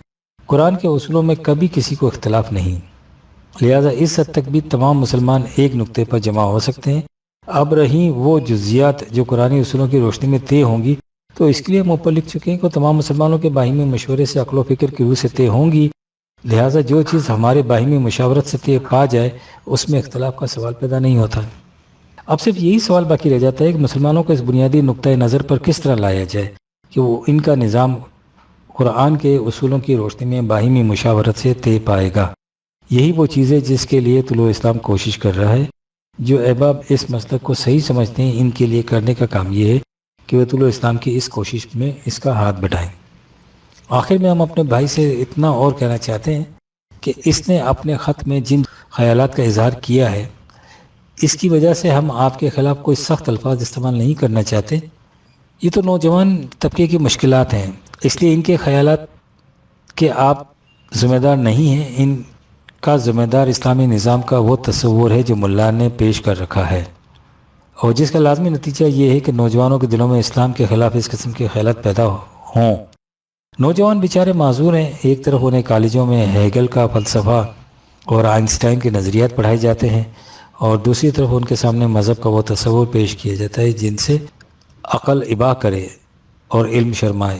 قرآن کے اصولوں میں کبھی کسی کو اختلاف نہیں، لہذا اس حد تک بھی تمام مسلمان ایک نقطے پر جمع ہو سکتے ہیں۔ اب رہیں وہ جزیات جو قرآنی اصولوں کی روشنی میں طے ہوں گی، تو اس کے لیے ہم اوپر لکھ چکے ہیں کہ تمام مسلمانوں کے باہمی مشورے سے عقل و فکر کی روح سے طے ہوں گی، لہٰذا جو چیز ہمارے باہمی مشاورت سے طے پا جائے اس میں اختلاف کا سوال پیدا نہیں ہوتا۔ اب صرف یہی سوال باقی رہ جاتا ہے کہ مسلمانوں کو اس بنیادی نقطۂ نظر پر کس طرح لایا جائے کہ وہ ان کا نظام قرآن کے اصولوں کی روشنی میں باہمی مشاورت سے طے پائے گا۔ یہی وہ چیز ہے جس کے لیے طلوع اسلام کوشش کر رہا ہے۔ جو احباب اس مسلک کو صحیح سمجھتے ہیں ان کے لیے کرنے کا کام یہ ہے کہ وہ طلوع اسلام کی اس کوشش میں اس کا ہاتھ بٹائیں۔ آخر میں ہم اپنے بھائی سے اتنا اور کہنا چاہتے ہیں کہ اس نے اپنے خط میں جن خیالات کا اظہار کیا ہے اس کی وجہ سے ہم آپ کے خلاف کوئی سخت الفاظ استعمال نہیں کرنا چاہتے۔ یہ تو نوجوان طبقے کی مشکلات ہیں، اس لیے ان کے خیالات کے آپ ذمہ دار نہیں ہیں، ان کا ذمہ دار اسلامی نظام کا وہ تصور ہے جو ملا نے پیش کر رکھا ہے، اور جس کا لازمی نتیجہ یہ ہے کہ نوجوانوں کے دلوں میں اسلام کے خلاف اس قسم کے خیالات پیدا ہوں۔ نوجوان بیچارے معذور ہیں، ایک طرف انہیں کالجوں میں ہیگل کا فلسفہ اور آئنسٹائن کے نظریات پڑھائے جاتے ہیں، اور دوسری طرف ان کے سامنے مذہب کا وہ تصور پیش کیا جاتا ہے جن سے عقل ابا کرے اور علم شرمائے۔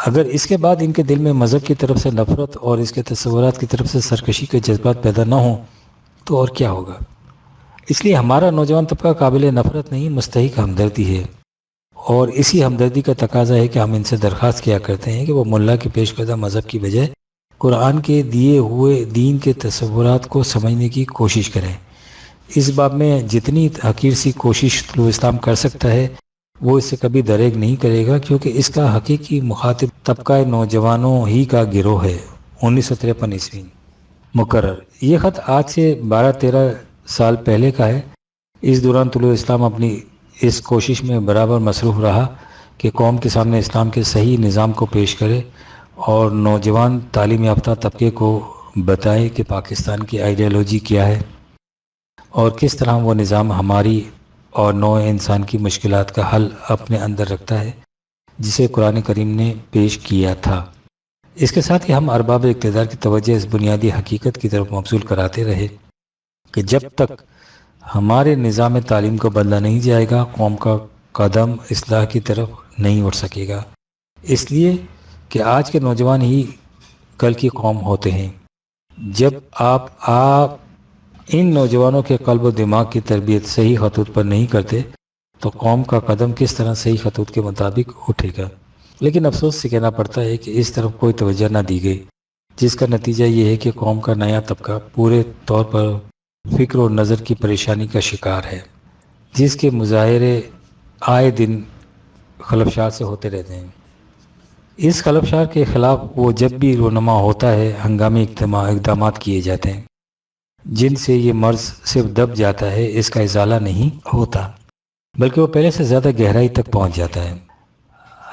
اگر اس کے بعد ان کے دل میں مذہب کی طرف سے نفرت اور اس کے تصورات کی طرف سے سرکشی کے جذبات پیدا نہ ہوں تو اور کیا ہوگا؟ اس لیے ہمارا نوجوان طبقہ قابل نفرت نہیں، مستحق ہمدردی ہے، اور اسی ہمدردی کا تقاضا ہے کہ ہم ان سے درخواست کیا کرتے ہیں کہ وہ ملا کے پیش کردہ مذہب کی بجائے قرآن کے دیے ہوئے دین کے تصورات کو سمجھنے کی کوشش کریں۔ اس باب میں جتنی حقیر سی کوشش طلوع اسلام کر سکتا ہے وہ اس سے کبھی دریغ نہیں کرے گا، کیونکہ اس کا حقیقی مخاطب طبقہ نوجوانوں ہی کا گروہ ہے۔ 1953 عیسوی مقرر۔ یہ خط آج سے 12-13 سال پہلے کا ہے۔ اس دوران طلوع اسلام اپنی اس کوشش میں برابر مصروف رہا کہ قوم کے سامنے اسلام کے صحیح نظام کو پیش کرے اور نوجوان تعلیم یافتہ طبقے کو بتائے کہ پاکستان کی آئیڈیالوجی کیا ہے اور کس طرح وہ نظام ہماری اور نوع انسان کی مشکلات کا حل اپنے اندر رکھتا ہے جسے قرآن کریم نے پیش کیا تھا۔ اس کے ساتھ ہی ہم ارباب اقتدار کی توجہ اس بنیادی حقیقت کی طرف مبذول کراتے رہے کہ جب تک ہمارے نظام تعلیم کو بدلا نہیں جائے گا قوم کا قدم اصلاح کی طرف نہیں اٹھ سکے گا، اس لیے کہ آج کے نوجوان ہی کل کی قوم ہوتے ہیں۔ جب آپ ان نوجوانوں کے قلب و دماغ کی تربیت صحیح خطوط پر نہیں کرتے تو قوم کا قدم کس طرح صحیح خطوط کے مطابق اٹھے گا۔ لیکن افسوس سے کہنا پڑتا ہے کہ اس طرف کوئی توجہ نہ دی گئی، جس کا نتیجہ یہ ہے کہ قوم کا نیا طبقہ پورے طور پر فکر و نظر کی پریشانی کا شکار ہے، جس کے مظاہرے آئے دن خلفشار سے ہوتے رہتے ہیں۔ اس خلفشار کے خلاف وہ جب بھی رونما ہوتا ہے ہنگامی اقدامات کیے جاتے ہیں، جن سے یہ مرض صرف دب جاتا ہے، اس کا ازالہ نہیں ہوتا، بلکہ وہ پہلے سے زیادہ گہرائی تک پہنچ جاتا ہے۔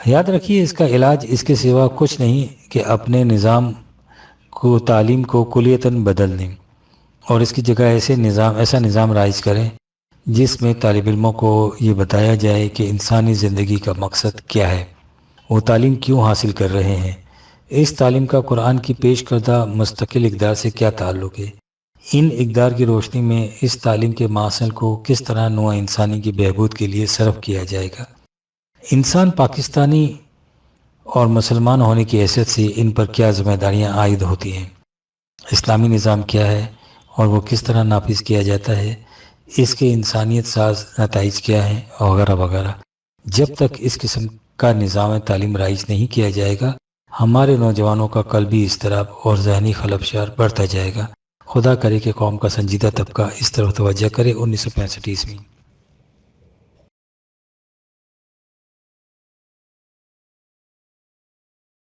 یاد رکھیے، اس کا علاج اس کے سوا کچھ نہیں کہ اپنے نظام کو، تعلیم کو کلیتاً بدل دیں اور اس کی جگہ ایسا نظام رائج کریں جس میں طالب علموں کو یہ بتایا جائے کہ انسانی زندگی کا مقصد کیا ہے، وہ تعلیم کیوں حاصل کر رہے ہیں، اس تعلیم کا قرآن کی پیش کردہ مستقل اقدار سے کیا تعلق ہے، ان اقدار کی روشنی میں اس تعلیم کے ماحصل کو کس طرح نوع انسانی کی بہبود کے لیے صرف کیا جائے گا۔ انسان پاکستانی اور مسلمان ہونے کی حیثیت سے ان پر کیا ذمہ داریاں عائد ہوتی ہیں، اسلامی نظام کیا ہے اور وہ کس طرح نافذ کیا جاتا ہے، اس کے انسانیت ساز نتائج کیا ہیں، وغیرہ وغیرہ۔ جب تک اس قسم کا نظام تعلیم رائج نہیں کیا جائے گا، ہمارے نوجوانوں کا قلبی اضطراب اور ذہنی خلفشار بڑھتا جائے گا۔ خدا کرے کہ قوم کا سنجیدہ طبقہ اس طرف توجہ کرے۔ 1965 ء